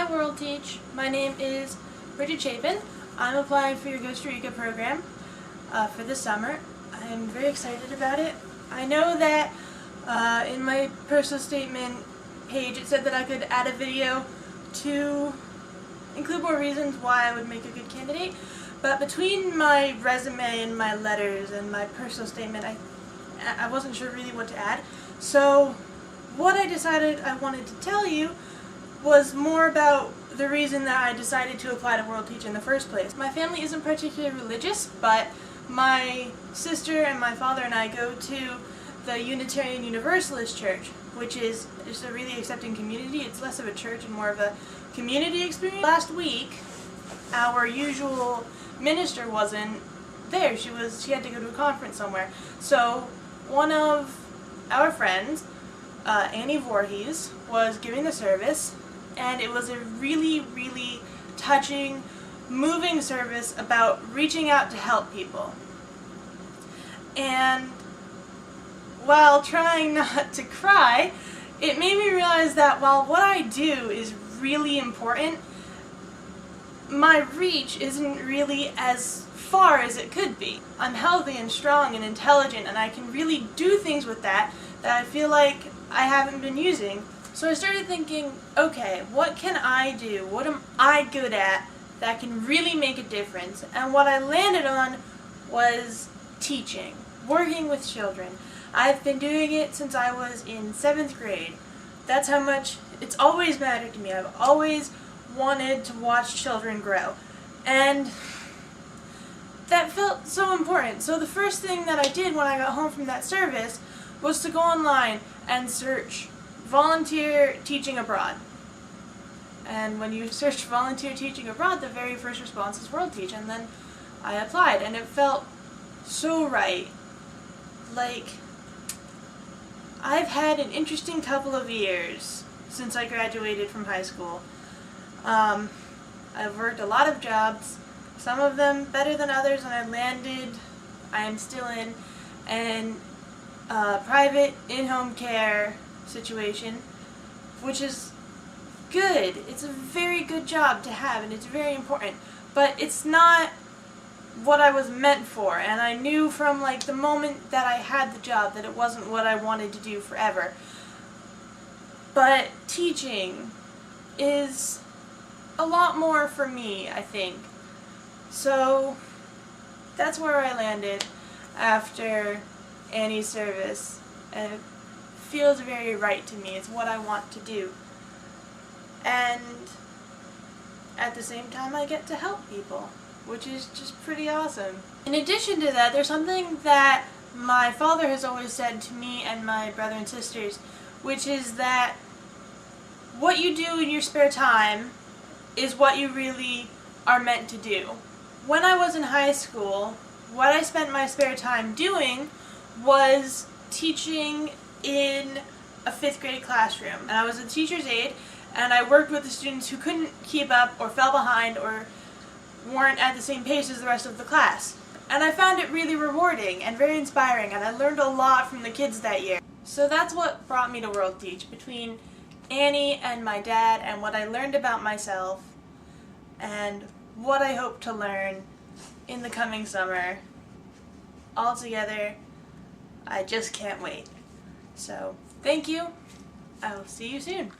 WorldTeach. My name is Bridget Chapin. I'm applying for your Costa Rica program for this summer. I'm very excited about it. I know that in my personal statement page it said that I could add a video to include more reasons why I would make a good candidate, but between my resume and my letters and my personal statement I wasn't sure really what to add. So what I decided I wanted to tell you was more about the reason that I decided to apply to WorldTeach in the first place. My family isn't particularly religious, but my sister and my father and I go to the Unitarian Universalist Church, which is just a really accepting community. It's less of a church and more of a community experience. Last week, our usual minister wasn't there. She had to go to a conference somewhere. So one of our friends, Annie Voorhees, was giving the service, and it was a really, really touching, moving service about reaching out to help people. And while trying not to cry, it made me realize that while what I do is really important, my reach isn't really as far as it could be. I'm healthy and strong and intelligent, and I can really do things with that I feel like I haven't been using. So I started thinking, okay, what can I do? What am I good at that can really make a difference? And what I landed on was teaching, working with children. I've been doing it since I was in 7th grade. That's how much it's always mattered to me. I've always wanted to watch children grow. And that felt so important. So the first thing that I did when I got home from that service was to go online and search volunteer teaching abroad. And when you search volunteer teaching abroad, the very first response is WorldTeach, and then I applied, and it felt so right. Like, I've had an interesting couple of years since I graduated from high school. I've worked a lot of jobs, some of them better than others, and I am still in an private in-home care situation, which is good. It's a very good job to have, and it's very important, but it's not what I was meant for, and I knew from like the moment that I had the job that it wasn't what I wanted to do forever. But teaching is a lot more for me, I think. So that's where I landed after Annie's service, and it feels very right to me. It's what I want to do. And at the same time I get to help people, which is just pretty awesome. In addition to that, there's something that my father has always said to me and my brother and sisters, which is that what you do in your spare time is what you really are meant to do. When I was in high school, what I spent my spare time doing was teaching in a 5th grade classroom. And I was a teacher's aide, and I worked with the students who couldn't keep up or fell behind or weren't at the same pace as the rest of the class. And I found it really rewarding and very inspiring, and I learned a lot from the kids that year. So that's what brought me to WorldTeach, between Annie and my dad and what I learned about myself and what I hope to learn in the coming summer. All together, I just can't wait. So, thank you. I will see you soon.